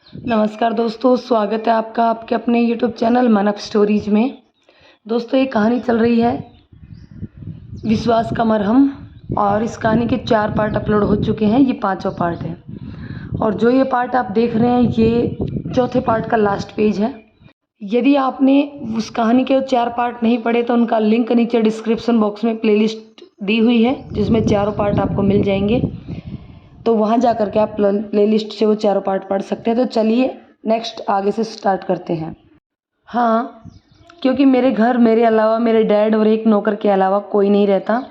नमस्कार दोस्तों, स्वागत है आपका आपके अपने यूट्यूब चैनल मन अप स्टोरीज में। दोस्तों, ये कहानी चल रही है विश्वास का मरहम और इस कहानी के 4 पार्ट अपलोड हो चुके हैं। ये 5वां पार्ट है और जो ये पार्ट आप देख रहे हैं ये चौथे पार्ट का लास्ट पेज है। यदि आपने उस कहानी के 4 पार्ट नहीं पढ़े तो उनका लिंक नीचे डिस्क्रिप्शन बॉक्स में प्लेलिस्ट दी हुई है जिसमें चारों पार्ट आपको मिल जाएंगे, तो वहाँ जा कर के आप प्लेलिस्ट से वो चारों पार्ट पढ़ सकते हैं। तो चलिए नेक्स्ट आगे से स्टार्ट करते हैं। हाँ, क्योंकि मेरे घर मेरे अलावा मेरे डैड और एक नौकर के अलावा कोई नहीं रहता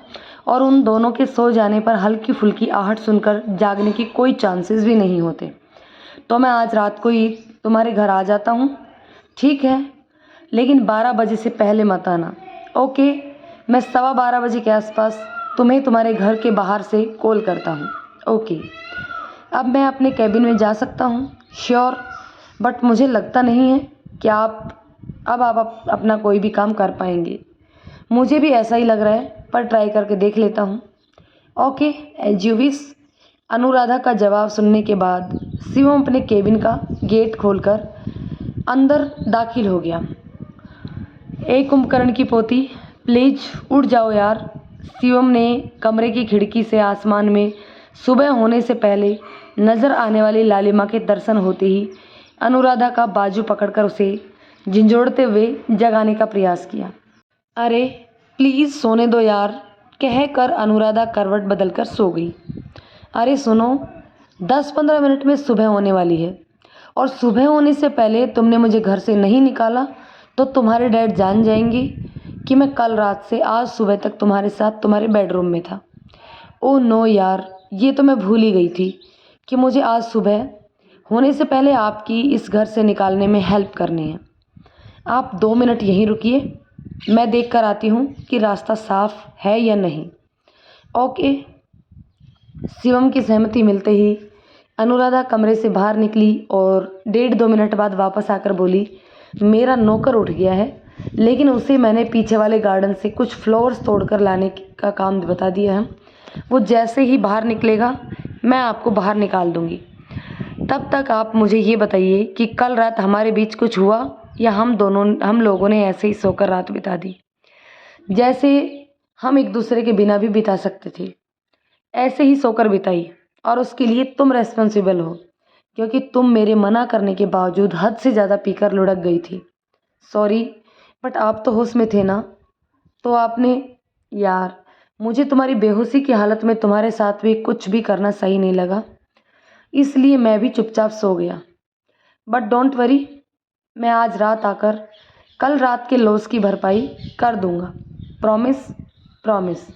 और उन दोनों के सो जाने पर हल्की फुल्की आहट सुनकर जागने की कोई चांसेस भी नहीं होते। तो मैं आज रात को ही तुम्हारे घर आ जाता हूँ, ठीक है? लेकिन 12 बजे से पहले मत आना, ओके? मैं 12:15 बजे के आसपास तुम्हें तुम्हारे घर के बाहर से कॉल करता हूँ, ओके? अब मैं अपने कैबिन में जा सकता हूँ? श्योर, बट मुझे लगता नहीं है कि आप अपना कोई भी काम कर पाएंगे। मुझे भी ऐसा ही लग रहा है, पर ट्राई करके देख लेता हूँ। Okay, as you wish. Anuradha का जवाब सुनने के बाद शिवम अपने केबिन का गेट खोलकर अंदर दाखिल हो गया। ए कुंभकर्ण की पोती, प्लीज उठ जाओ यार। शिवम ने कमरे की खिड़की से आसमान में सुबह होने से पहले नजर आने वाली लालिमा के दर्शन होते ही अनुराधा का बाजू पकड़कर उसे झंझोड़ते हुए जगाने का प्रयास किया। अरे प्लीज सोने दो यार, कहकर अनुराधा करवट बदलकर सो गई। अरे सुनो, 10-15 मिनट में सुबह होने वाली है और सुबह होने से पहले तुमने मुझे घर से नहीं निकाला तो तुम्हारे डैड जान जाएंगे कि मैं कल रात से आज सुबह तक तुम्हारे साथ तुम्हारे बेडरूम में था। ओह नो यार, ये तो मैं भूल ही गई थी कि मुझे आज सुबह होने से पहले आपकी इस घर से निकालने में हेल्प करनी है। आप 2 मिनट यहीं रुकिए, मैं देख कर आती हूँ कि रास्ता साफ है या नहीं। ओके। शिवम की सहमति मिलते ही अनुराधा कमरे से बाहर निकली और 1.5-2 मिनट बाद वापस आकर बोली, मेरा नौकर उठ गया है, लेकिन उसे मैंने पीछे वाले गार्डन से कुछ फ्लावर्स तोड़कर लाने का काम बता दिया है। वो जैसे ही बाहर निकलेगा मैं आपको बाहर निकाल दूंगी। तब तक आप मुझे ये बताइए कि कल रात हमारे बीच कुछ हुआ या हम लोगों ने ऐसे ही सोकर रात बिता दी, जैसे हम एक दूसरे के बिना भी बिता सकते थे। ऐसे ही सोकर बिताई और उसके लिए तुम रेस्पॉन्सिबल हो, क्योंकि तुम मेरे मना करने के बावजूद हद से ज़्यादा पीकर लुढ़क गई थी। सॉरी, बट आप तो होश में थे ना, तो आपने। यार, मुझे तुम्हारी बेहोशी की हालत में तुम्हारे साथ भी कुछ भी करना सही नहीं लगा, इसलिए मैं भी चुपचाप सो गया। बट डोंट वरी, मैं आज रात आकर कल रात के लॉस की भरपाई कर दूंगा। Promise promise.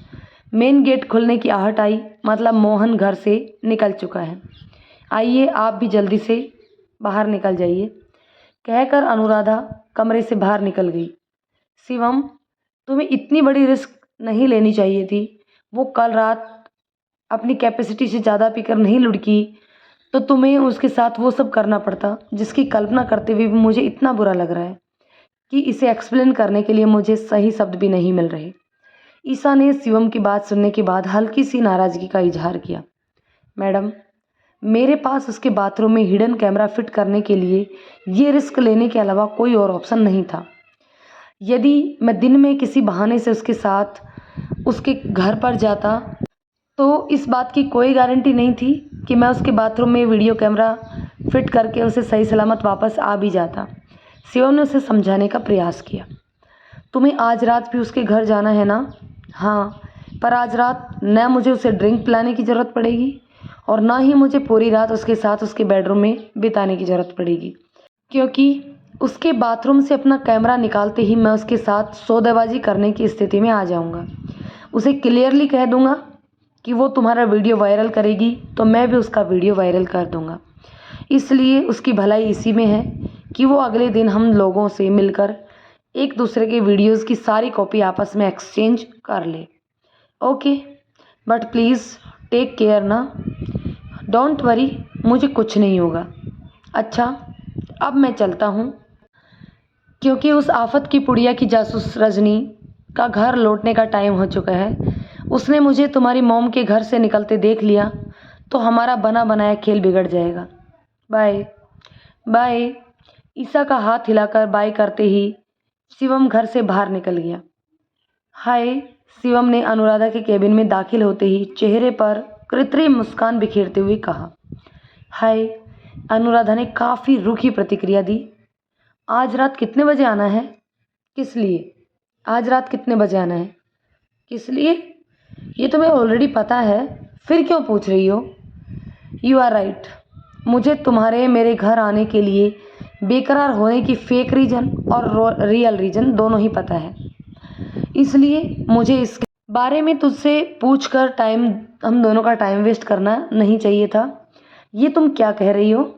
मेन गेट खुलने की आहट आई, मतलब मोहन घर से निकल चुका है। आइए आप भी जल्दी से बाहर निकल जाइए, कहकर अनुराधा कमरे से बाहर निकल गई। शिवम, तुम्हें इतनी बड़ी रिस्क नहीं लेनी चाहिए थी। वो कल रात अपनी कैपेसिटी से ज़्यादा पीकर नहीं लुढ़की तो तुम्हें उसके साथ वो सब करना पड़ता, जिसकी कल्पना करते हुए भी मुझे इतना बुरा लग रहा है कि इसे एक्सप्लेन करने के लिए मुझे सही शब्द भी नहीं मिल रहे। ईशा ने शिवम की बात सुनने के बाद हल्की सी नाराज़गी का इजहार किया। मैडम, मेरे पास उसके बाथरूम में हिडन कैमरा फिट करने के लिए ये रिस्क लेने के अलावा कोई और ऑप्शन नहीं था। यदि मैं दिन में किसी बहाने से उसके साथ उसके घर पर जाता तो इस बात की कोई गारंटी नहीं थी कि मैं उसके बाथरूम में वीडियो कैमरा फिट करके उसे सही सलामत वापस आ भी जाता। शिवम ने उसे समझाने का प्रयास किया। तुम्हें आज रात भी उसके घर जाना है ना? हाँ, पर आज रात न मुझे उसे ड्रिंक पिलाने की ज़रूरत पड़ेगी और ना ही मुझे पूरी रात उसके साथ उसके बेडरूम में बिताने की ज़रूरत पड़ेगी, क्योंकि उसके बाथरूम से अपना कैमरा निकालते ही मैं उसके साथ सौदेबाजी करने की स्थिति में आ जाऊंगा। उसे क्लियरली कह दूंगा कि वो तुम्हारा वीडियो वायरल करेगी तो मैं भी उसका वीडियो वायरल कर दूंगा। इसलिए उसकी भलाई इसी में है कि वो अगले दिन हम लोगों से मिलकर एक दूसरे के वीडियोस की सारी कॉपी आपस में एक्सचेंज कर ले। Okay, but please take care ना। डोंट वरी, मुझे कुछ नहीं होगा। अच्छा, अब मैं चलता हूँ, क्योंकि उस आफत की पुड़िया की जासूस रजनी का घर लौटने का टाइम हो चुका है। उसने मुझे तुम्हारी मॉम के घर से निकलते देख लिया तो हमारा बना बनाया खेल बिगड़ जाएगा। बाय। बाय। ईशा का हाथ हिलाकर बाय करते ही शिवम घर से बाहर निकल गया। हाय, शिवम ने अनुराधा के केबिन में दाखिल होते ही चेहरे पर कृत्रिम मुस्कान बिखेरते हुए कहा। हाय, अनुराधा ने काफ़ी रूखी प्रतिक्रिया दी। आज रात कितने बजे आना है? किस लिए? आज रात कितने बजे आना है? किस लिए? ये तुम्हें ऑलरेडी पता है, फिर क्यों पूछ रही हो? You are right. मुझे तुम्हारे मेरे घर आने के लिए बेकरार होने की फेक रीज़न और रियल रीज़न दोनों ही पता है, इसलिए मुझे इसके बारे में तुझसे पूछकर हम दोनों का टाइम वेस्ट करना नहीं चाहिए था। ये तुम क्या कह रही हो?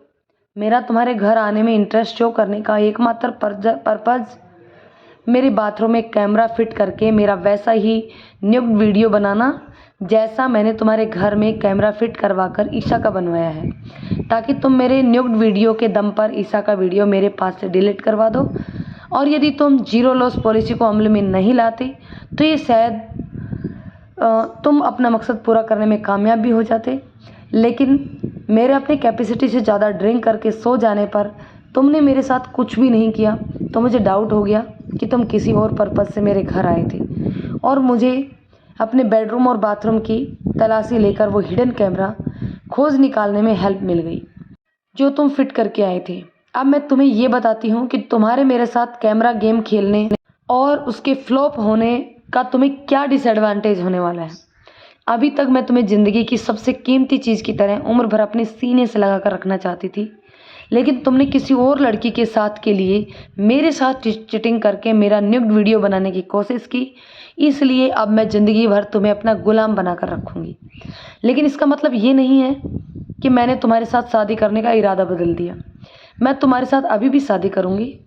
मेरा तुम्हारे घर आने में इंटरेस्ट शो करने का एकमात्र पर्पज़ मेरे बाथरूम में कैमरा फिट करके मेरा वैसा ही न्यूड वीडियो बनाना जैसा मैंने तुम्हारे घर में कैमरा फिट करवा कर ईशा का बनवाया है, ताकि तुम मेरे न्यूड वीडियो के दम पर ईशा का वीडियो मेरे पास से डिलीट करवा दो। और यदि तुम जीरो लॉस पॉलिसी को अमल में नहीं लाते तो ये शायद तुम अपना मकसद पूरा करने में कामयाब भी हो जाते। लेकिन मेरे अपनी कैपेसिटी से ज़्यादा ड्रिंक करके सो जाने पर तुमने मेरे साथ कुछ भी नहीं किया, तो मुझे डाउट हो गया कि तुम किसी और पर्पज़ से मेरे घर आए थे। और मुझे अपने बेडरूम और बाथरूम की तलाशी लेकर वो हिडन कैमरा खोज निकालने में हेल्प मिल गई जो तुम फिट करके आए थे। अब मैं तुम्हें ये बताती हूँ कि तुम्हारे मेरे साथ कैमरा गेम खेलने और उसके फ्लॉप होने का तुम्हें क्या डिसएडवांटेज होने वाला है। अभी तक मैं तुम्हें ज़िंदगी की सबसे कीमती चीज़ की तरह उम्र भर अपने सीने से लगा कर रखना चाहती थी, लेकिन तुमने किसी और लड़की के साथ के लिए मेरे साथ चीटिंग करके मेरा न्यूड वीडियो बनाने की कोशिश की। इसलिए अब मैं ज़िंदगी भर तुम्हें अपना गुलाम बना कर रखूँगी। लेकिन इसका मतलब ये नहीं है कि मैंने तुम्हारे साथ शादी करने का इरादा बदल दिया। मैं तुम्हारे साथ अभी भी शादी करूँगी,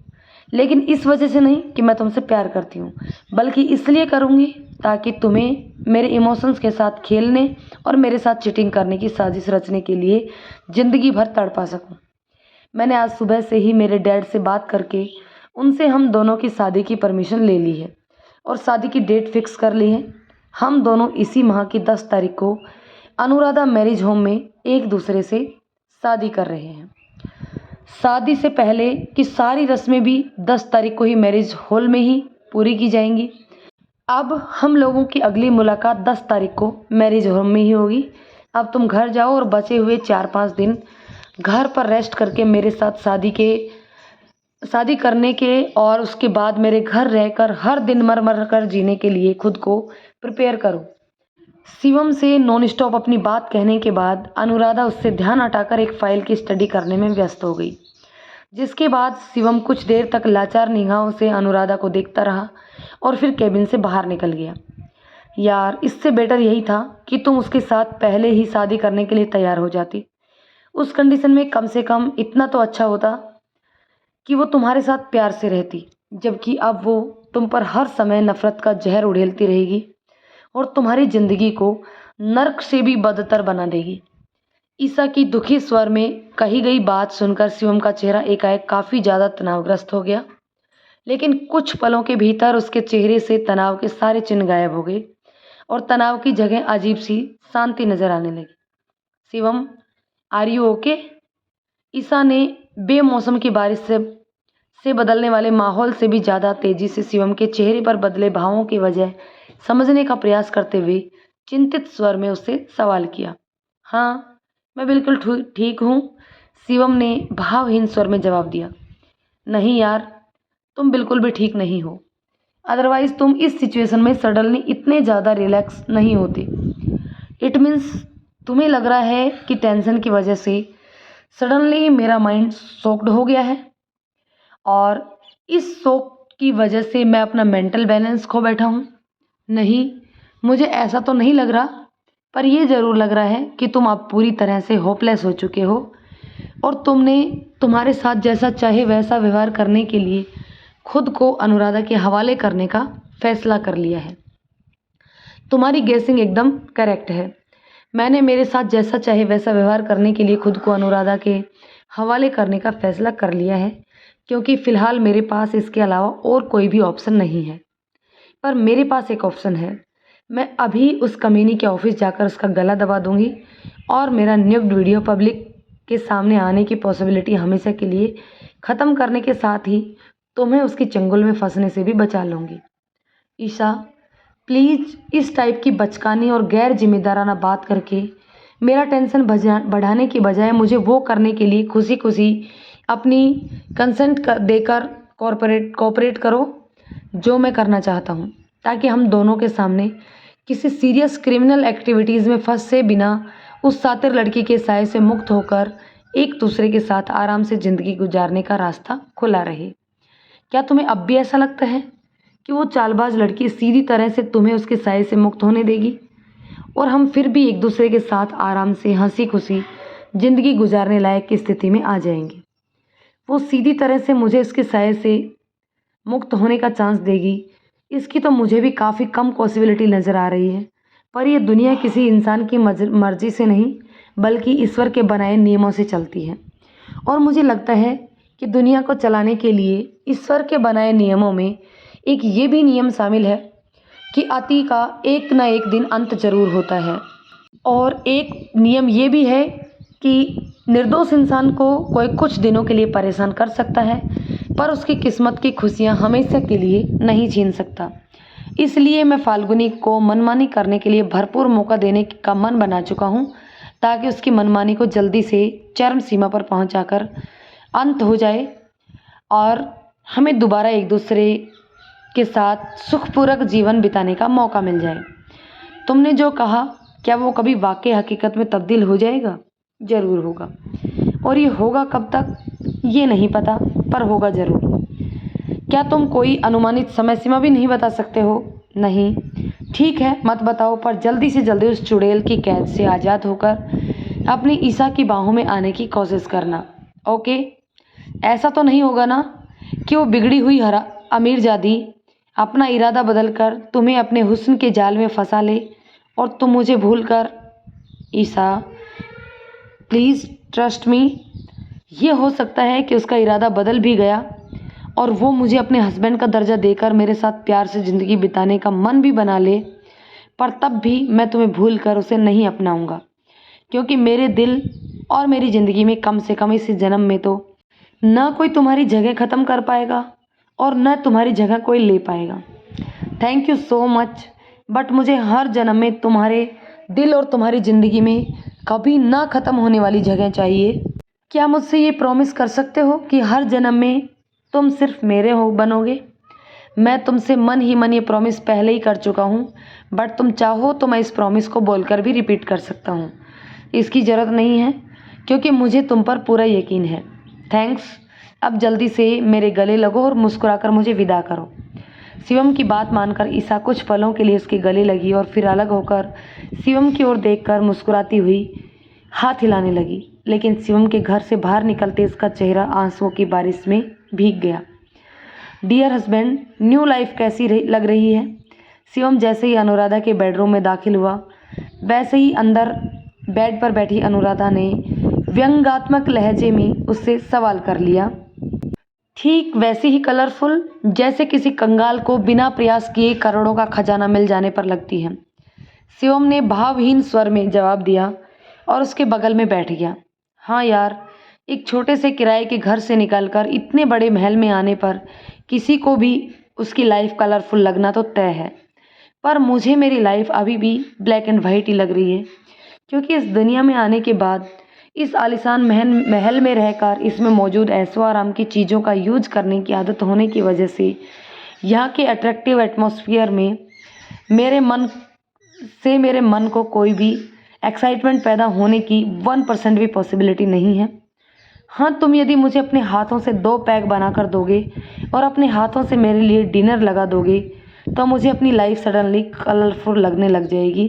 लेकिन इस वजह से नहीं कि मैं तुमसे प्यार करती हूँ, बल्कि इसलिए करूँगी ताकि तुम्हें मेरे इमोशंस के साथ खेलने और मेरे साथ चीटिंग करने की साजिश रचने के लिए ज़िंदगी भर तड़पा सकूँ। मैंने आज सुबह से ही मेरे डैड से बात करके उनसे हम दोनों की शादी की परमिशन ले ली है और शादी की डेट फिक्स कर ली है। हम दोनों इसी माह की 10 तारीख को अनुराधा मैरिज होम में एक दूसरे से शादी कर रहे हैं। शादी से पहले की सारी रस्में भी 10 तारीख को ही मैरिज हॉल में ही पूरी की जाएंगी। अब हम लोगों की अगली मुलाकात 10 तारीख को मैरिज होम में ही होगी। अब तुम घर जाओ और बचे हुए 4-5 दिन घर पर रेस्ट करके मेरे साथ शादी करने के और उसके बाद मेरे घर रहकर हर दिन मर मर कर जीने के लिए खुद को प्रिपेयर करो। शिवम से नॉन स्टॉप अपनी बात कहने के बाद अनुराधा उससे ध्यान हटाकर एक फाइल की स्टडी करने में व्यस्त हो गई, जिसके बाद शिवम कुछ देर तक लाचार निगाहों से अनुराधा को देखता रहा और फिर केबिन से बाहर निकल गया। यार, इससे बेटर यही था कि तुम उसके साथ पहले ही शादी करने के लिए तैयार हो जाती। उस कंडीशन में कम से कम इतना तो अच्छा होता कि वो तुम्हारे साथ प्यार से रहती, जबकि अब वो तुम पर हर समय नफ़रत का जहर उड़ेलती रहेगी और तुम्हारी ज़िंदगी को नर्क से भी बदतर बना देगी। ईशा की दुखी स्वर में कही गई बात सुनकर शिवम का चेहरा एकाएक काफ़ी ज़्यादा तनावग्रस्त हो गया, लेकिन कुछ पलों के भीतर उसके चेहरे से तनाव के सारे चिन्ह गायब हो गए और तनाव की जगह अजीब सी शांति नजर आने लगी। Shivam, are you okay? Isha ने बेमौसम की बारिश से बदलने वाले माहौल से भी ज़्यादा तेज़ी से शिवम के चेहरे पर बदले भावों की वजह समझने का प्रयास करते हुए चिंतित स्वर में उससे सवाल किया। हाँ, मैं बिल्कुल ठीक हूँ, शिवम ने भावहीन स्वर में जवाब दिया। नहीं यार, तुम बिल्कुल भी ठीक नहीं हो, अदरवाइज़ तुम इस सिचुएशन में सडनली इतने ज़्यादा रिलैक्स नहीं होते। इट मीन्स तुम्हें लग रहा है कि टेंशन की वजह से सडनली मेरा माइंड शॉक्ड हो गया है और इस शॉक की वजह से मैं अपना मेंटल बैलेंस खो बैठा हूँ। नहीं, मुझे ऐसा तो नहीं लग रहा, पर यह ज़रूर लग रहा है कि तुम अब पूरी तरह से होपलेस हो चुके हो और तुमने तुम्हारे साथ जैसा चाहे वैसा व्यवहार करने के लिए खुद को अनुराधा के हवाले करने का फैसला कर लिया है। तुम्हारी गेसिंग एकदम करेक्ट है। मैंने मेरे साथ जैसा चाहे वैसा व्यवहार करने के लिए खुद को अनुराधा के हवाले करने का फैसला कर लिया है, क्योंकि फ़िलहाल मेरे पास इसके अलावा और कोई भी ऑप्शन नहीं है। पर मेरे पास एक ऑप्शन है। मैं अभी उस कमीनी के ऑफिस जाकर उसका गला दबा दूंगी और मेरा न्यूड वीडियो पब्लिक के सामने आने की पॉसिबिलिटी हमेशा के लिए ख़त्म करने के साथ ही तुम्हें उसके चंगुल में फंसने से भी बचा लूँगी। ईशा, प्लीज़ इस टाइप की बचकानी और गैर जिम्मेदाराना बात करके मेरा टेंशन बढ़ाने की बजाय मुझे वो करने के लिए खुशी खुशी अपनी कंसेंट देकर कोऑपरेट करो जो मैं करना चाहता हूँ, ताकि हम दोनों के सामने किसी सीरियस क्रिमिनल एक्टिविटीज़ में फंसे बिना उस शातिर लड़की के साए से मुक्त होकर एक दूसरे के साथ आराम से ज़िंदगी गुजारने का रास्ता खुला रहे। क्या तुम्हें अब भी ऐसा लगता है कि वो चालबाज लड़की सीधी तरह से तुम्हें उसके साए से मुक्त होने देगी और हम फिर भी एक दूसरे के साथ आराम से हंसी खुशी ज़िंदगी गुजारने लायक की स्थिति में आ जाएंगे? वो सीधी तरह से मुझे उसके साए से मुक्त होने का चांस देगी, इसकी तो मुझे भी काफ़ी कम पॉसिबिलिटी नज़र आ रही है। पर यह दुनिया किसी इंसान की मर्जी से नहीं बल्कि ईश्वर के बनाए नियमों से चलती है, और मुझे लगता है कि दुनिया को चलाने के लिए ईश्वर के बनाए नियमों में एक ये भी नियम शामिल है कि अति का एक न एक दिन अंत जरूर होता है। और एक नियम ये भी है कि निर्दोष इंसान को कोई कुछ दिनों के लिए परेशान कर सकता है, पर उसकी किस्मत की खुशियां हमेशा के लिए नहीं छीन सकता। इसलिए मैं फाल्गुनी को मनमानी करने के लिए भरपूर मौका देने का मन बना चुका हूँ, ताकि उसकी मनमानी को जल्दी से चरम सीमा पर पहुँचाकर अंत हो जाए और हमें दोबारा एक दूसरे के साथ सुखपूर्वक जीवन बिताने का मौका मिल जाए। तुमने जो कहा, क्या वो कभी वाकई हकीकत में तब्दील हो जाएगा? ज़रूर होगा, और ये होगा कब तक ये नहीं पता, पर होगा ज़रूर। क्या तुम कोई अनुमानित समय सीमा भी नहीं बता सकते हो? नहीं, ठीक है मत बताओ, पर जल्दी से जल्दी उस चुड़ैल की कैद से आज़ाद होकर अपनी ईशा की बाहों में आने की कोशिश करना। ओके? ऐसा तो नहीं होगा ना कि वो बिगड़ी हुई अमीरजादी अपना इरादा बदलकर तुम्हें अपने हुस्न के जाल में फंसा ले और तुम मुझे भूलकर? Isha, please trust me. ये हो सकता है कि उसका इरादा बदल भी गया और वो मुझे अपने हस्बैंड का दर्जा देकर मेरे साथ प्यार से ज़िंदगी बिताने का मन भी बना ले, पर तब भी मैं तुम्हें भूल कर उसे नहीं अपनाऊंगा, क्योंकि मेरे दिल और मेरी ज़िंदगी में कम से कम इस जन्म में तो न कोई तुम्हारी जगह ख़त्म कर पाएगा और न तुम्हारी जगह कोई ले पाएगा। Thank you so much, but मुझे हर जन्म में तुम्हारे दिल और तुम्हारी ज़िंदगी में कभी ना ख़त्म होने वाली जगह चाहिए। क्या मुझसे ये प्रॉमिस कर सकते हो कि हर जन्म में तुम सिर्फ मेरे बनोगे? मैं तुमसे मन ही मन ये प्रॉमिस पहले ही कर चुका हूँ, बट तुम चाहो तो मैं इस प्रॉमिस को बोलकर भी रिपीट कर सकता हूँ। इसकी ज़रूरत नहीं है, क्योंकि मुझे तुम पर पूरा यकीन है। थैंक्स। अब जल्दी से मेरे गले लगो और मुस्कुराकर मुझे विदा करो। शिवम की बात मानकर ईशा कुछ पलों के लिए उसके गले लगी और फिर अलग होकर शिवम की ओर देखकर मुस्कुराती हुई हाथ हिलाने लगी। लेकिन शिवम के घर से बाहर निकलते इसका चेहरा आंसुओं की बारिश में भीग गया। डियर हस्बैंड, न्यू लाइफ कैसी लग रही है? शिवम जैसे ही अनुराधा के बेडरूम में दाखिल हुआ, वैसे ही अंदर बेड पर बैठी अनुराधा ने व्यंग्यात्मक लहजे में उससे सवाल कर लिया। ठीक वैसे ही कलरफुल जैसे किसी कंगाल को बिना प्रयास किए करोड़ों का खजाना मिल जाने पर लगती है, शिवम ने भावहीन स्वर में जवाब दिया और उसके बगल में बैठ गया। हाँ यार, एक छोटे से किराए के घर से निकलकर इतने बड़े महल में आने पर किसी को भी उसकी लाइफ कलरफुल लगना तो तय है, पर मुझे मेरी लाइफ अभी भी ब्लैक एंड वाइट ही लग रही है, क्योंकि इस दुनिया में आने के बाद इस आलीशान महल में रहकर इसमें मौजूद ऐशो आराम की चीज़ों का यूज करने की आदत होने की वजह से यहाँ के अट्रैक्टिव एटमॉस्फेयर में मेरे मन को कोई भी एक्साइटमेंट पैदा होने की 1% भी पॉसिबिलिटी नहीं है। हाँ, तुम यदि मुझे अपने हाथों से 2 पैक बना कर दोगे और अपने हाथों से मेरे लिए डिनर लगा दोगे तो मुझे अपनी लाइफ सडनली कलरफुल लगने लग जाएगी।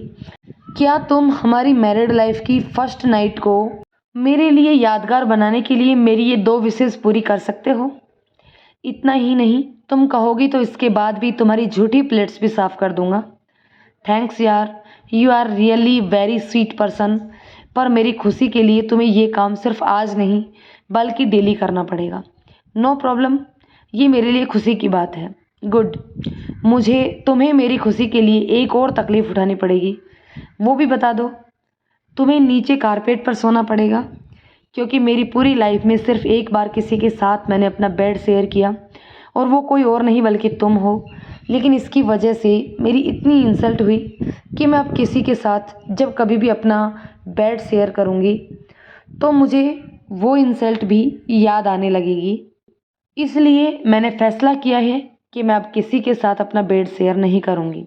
क्या तुम हमारी मैरिड लाइफ की फर्स्ट नाइट को मेरे लिए यादगार बनाने के लिए मेरी ये 2 विशेष पूरी कर सकते हो? इतना ही नहीं, तुम कहोगी तो इसके बाद भी तुम्हारी झूठी प्लेट्स भी साफ़ कर दूंगा। थैंक्स यार, you are really very sweet person, पर मेरी खुशी के लिए तुम्हें ये काम सिर्फ आज नहीं बल्कि डेली करना पड़ेगा। नो प्रॉब्लम, ये मेरे लिए खुशी की बात है। गुड, मुझे तुम्हें मेरी खुशी के लिए एक और तकलीफ़ उठानी पड़ेगी। वो भी बता दो। तुम्हें नीचे कारपेट पर सोना पड़ेगा, क्योंकि मेरी पूरी लाइफ में सिर्फ एक बार किसी के साथ मैंने अपना बेड शेयर किया, और वो कोई और नहीं बल्कि तुम हो। लेकिन इसकी वजह से मेरी इतनी इंसल्ट हुई कि मैं अब किसी के साथ जब कभी भी अपना बेड शेयर करूँगी तो मुझे वो इंसल्ट भी याद आने लगेगी। इसलिए मैंने फ़ैसला किया है कि मैं अब किसी के साथ अपना बेड शेयर नहीं करूँगी।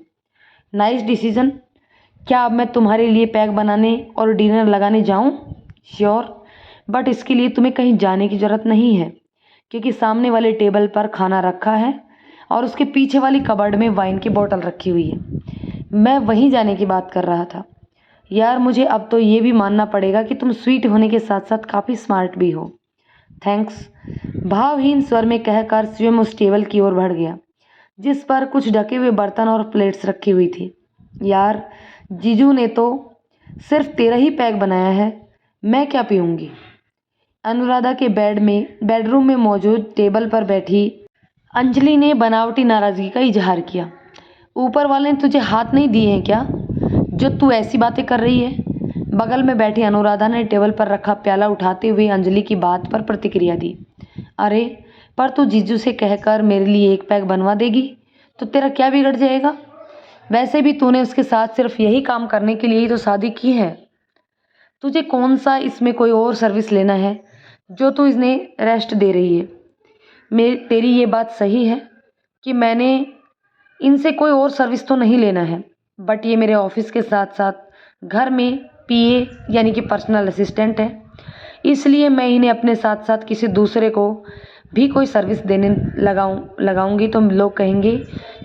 Nice decision. क्या अब मैं तुम्हारे लिए पैक बनाने और डिनर लगाने जाऊँ? श्योर, बट इसके लिए तुम्हें कहीं जाने की ज़रूरत नहीं है, क्योंकि सामने वाले टेबल पर खाना रखा है और उसके पीछे वाली कबर्ड में वाइन की बोतल रखी हुई है। मैं वहीं जाने की बात कर रहा था। यार, मुझे अब तो ये भी मानना पड़ेगा कि तुम स्वीट होने के साथ साथ काफ़ी स्मार्ट भी हो। थैंक्स, भावहीन स्वर में कहकर स्वयं उस टेबल की ओर बढ़ गया जिस पर कुछ ढके हुए बर्तन और प्लेट्स रखी हुई थी। यार, जीजू ने तो सिर्फ तेरा ही पैक बनाया है, मैं क्या पीऊँगी? अनुराधा के बेडरूम में मौजूद टेबल पर बैठी अंजलि ने बनावटी नाराज़गी का इजहार किया। ऊपर वाले ने तुझे हाथ नहीं दिए हैं क्या, जो तू ऐसी बातें कर रही है? बगल में बैठी अनुराधा ने टेबल पर रखा प्याला उठाते हुए अंजलि की बात पर प्रतिक्रिया दी। अरे, पर तू जीजू से कहकर मेरे लिए एक पैक बनवा देगी तो तेरा क्या बिगड़ जाएगा? वैसे भी तूने उसके साथ सिर्फ यही काम करने के लिए ही तो शादी की है। तुझे कौन सा इसमें कोई और सर्विस लेना है जो तू इन्हें रेस्ट दे रही है? तेरी ये बात सही है कि मैंने इनसे कोई और सर्विस तो नहीं लेना है, बट ये मेरे ऑफिस के साथ साथ घर में पीए यानी कि पर्सनल असिस्टेंट है, इसलिए मैं इन्हें अपने साथ साथ किसी दूसरे को भी कोई सर्विस देने लगाऊंगी तो लोग कहेंगे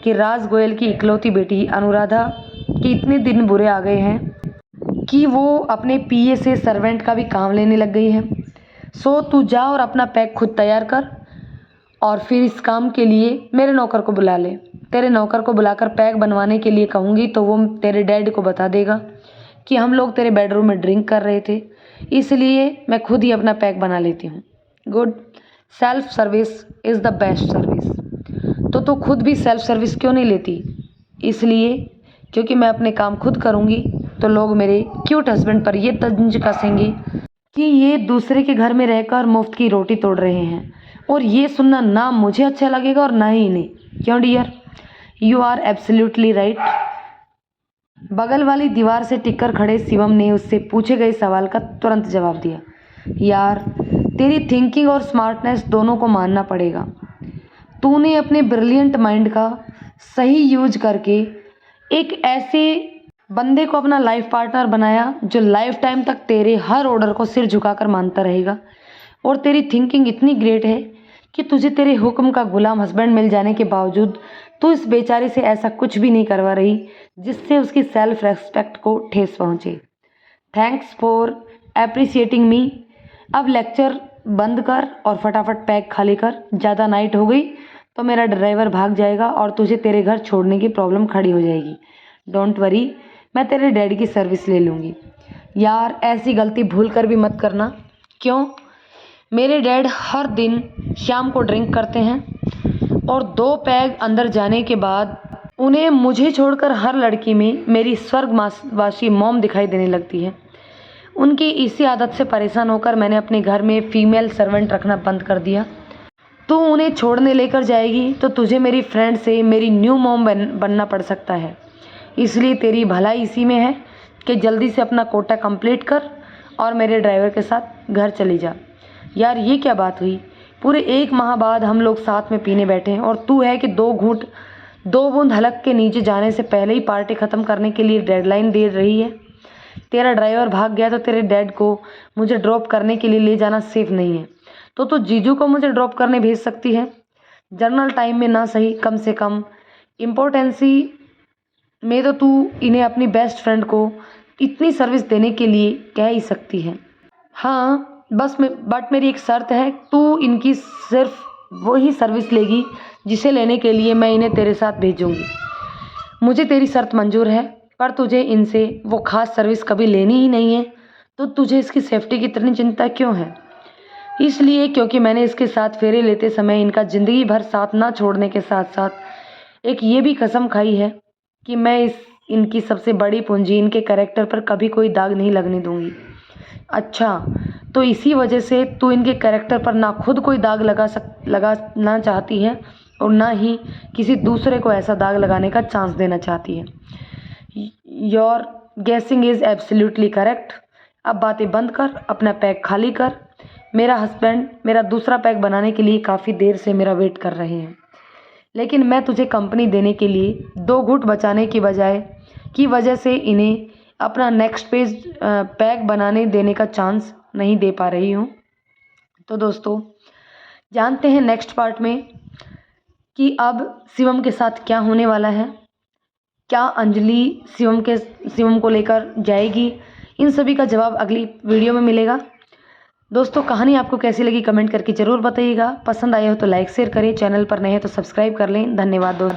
कि राज गोयल की इकलौती बेटी अनुराधा के इतने दिन बुरे आ गए हैं कि वो अपने पीए से सर्वेंट का भी काम लेने लग गई है। सो तू जा और अपना पैक खुद तैयार कर और फिर इस काम के लिए मेरे नौकर को बुला ले। तेरे नौकर को बुलाकर पैक बनवाने के लिए कहूँगी तो वो तेरे डैड को बता देगा कि हम लोग तेरे बेडरूम में ड्रिंक कर रहे थे, इसलिए मैं खुद ही अपना पैक बना लेती हूँ। Good, self service is the best service. तो तू खुद भी सेल्फ सर्विस क्यों नहीं लेती? इसलिए क्योंकि मैं अपने काम खुद करूँगी तो लोग मेरे क्यूट हस्बैंड पर ये तंज कसेंगे कि ये दूसरे के घर में रहकर मुफ्त की रोटी तोड़ रहे हैं, और ये सुनना ना मुझे अच्छा लगेगा और ना ही इन्हें। क्यों dear? You are absolutely right. बगल वाली दीवार से टिककर खड़े शिवम ने उससे पूछे गए सवाल का तुरंत जवाब दिया। यार, तेरी थिंकिंग और स्मार्टनेस दोनों को मानना पड़ेगा। तूने अपने ब्रिलियंट माइंड का सही यूज करके एक ऐसे बंदे को अपना लाइफ पार्टनर बनाया जो लाइफ टाइम तक तेरे हर ऑर्डर को सिर झुकाकर मानता रहेगा। और तेरी थिंकिंग इतनी ग्रेट है कि तुझे तेरे हुक्म का गुलाम हस्बैंड मिल जाने के बावजूद तू इस बेचारे से ऐसा कुछ भी नहीं करवा रही जिससे उसकी सेल्फ रेस्पेक्ट को ठेस पहुँचे। थैंक्स फॉर एप्रिसिएटिंग मी। अब लेक्चर बंद कर और फटाफट पैक खाली कर। ज़्यादा नाइट हो गई तो मेरा ड्राइवर भाग जाएगा और तुझे तेरे घर छोड़ने की प्रॉब्लम खड़ी हो जाएगी। डोंट वरी, मैं तेरे डैडी की सर्विस ले लूँगी। यार, ऐसी गलती भूल कर भी मत करना। क्यों? मेरे डैड हर दिन शाम को ड्रिंक करते हैं और 2 पैग अंदर जाने के बाद उन्हें मुझे छोड़कर हर लड़की में मेरी स्वर्गवासी मॉम दिखाई देने लगती है। उनकी इसी आदत से परेशान होकर मैंने अपने घर में फीमेल सर्वेंट रखना बंद कर दिया। तू उन्हें छोड़ने लेकर जाएगी तो तुझे मेरी फ्रेंड से मेरी न्यू मॉम बनना पड़ सकता है। इसलिए तेरी भलाई इसी में है कि जल्दी से अपना कोटा कंप्लीट कर और मेरे ड्राइवर के साथ घर चली जा। यार, ये क्या बात हुई? पूरे 1 माह बाद हम लोग साथ में पीने बैठे हैं और तू है कि 2 बूंद हलक के नीचे जाने से पहले ही पार्टी ख़त्म करने के लिए डेडलाइन दे रही है। तेरा ड्राइवर भाग गया तो तेरे डैड को मुझे ड्रॉप करने के लिए ले जाना सेफ नहीं है, तो तू जीजू को मुझे ड्रॉप करने भेज सकती है। जर्नल टाइम में ना सही, कम से कम इम्पोर्टेंसी में तो तू इन्हें अपनी बेस्ट फ्रेंड को इतनी सर्विस देने के लिए कह ही सकती है। हाँ, बट मेरी एक शर्त है, तू इनकी सिर्फ वही सर्विस लेगी जिसे लेने के लिए मैं इन्हें तेरे साथ भेजूँगी। मुझे तेरी शर्त मंजूर है, पर तुझे इनसे वो ख़ास सर्विस कभी लेनी ही नहीं है, तो तुझे इसकी सेफ्टी की इतनी चिंता क्यों है? इसलिए क्योंकि मैंने इसके साथ फेरे लेते समय इनका ज़िंदगी भर साथ ना छोड़ने के साथ साथ एक ये भी कसम खाई है कि मैं इनकी सबसे बड़ी पूंजी इनके कैरेक्टर पर कभी कोई दाग नहीं लगने दूंगी। अच्छा, तो इसी वजह से तू इनके कैरेक्टर पर ना खुद कोई दाग लगाना चाहती है और ना ही किसी दूसरे को ऐसा दाग लगाने का चांस देना चाहती है। योर गेसिंग इज़ एब्सोल्युटली करेक्ट। अब बातें बंद कर, अपना पैक खाली कर। मेरा हस्बैंड मेरा दूसरा पैक बनाने के लिए काफ़ी देर से मेरा वेट कर रहे हैं, लेकिन मैं तुझे कंपनी देने के लिए 2 घूंट बचाने की वजह से इन्हें अपना नेक्स्ट पैक बनाने देने का चांस नहीं दे पा रही हूँ। तो दोस्तों, जानते हैं नेक्स्ट पार्ट में कि अब शिवम के साथ क्या होने वाला है। क्या अंजलि शिवम को लेकर जाएगी? इन सभी का जवाब अगली वीडियो में मिलेगा। दोस्तों, कहानी आपको कैसी लगी कमेंट करके ज़रूर बताइएगा। पसंद आया हो तो लाइक शेयर करें, चैनल पर नए हैं तो सब्सक्राइब कर लें। धन्यवाद दोस्तों।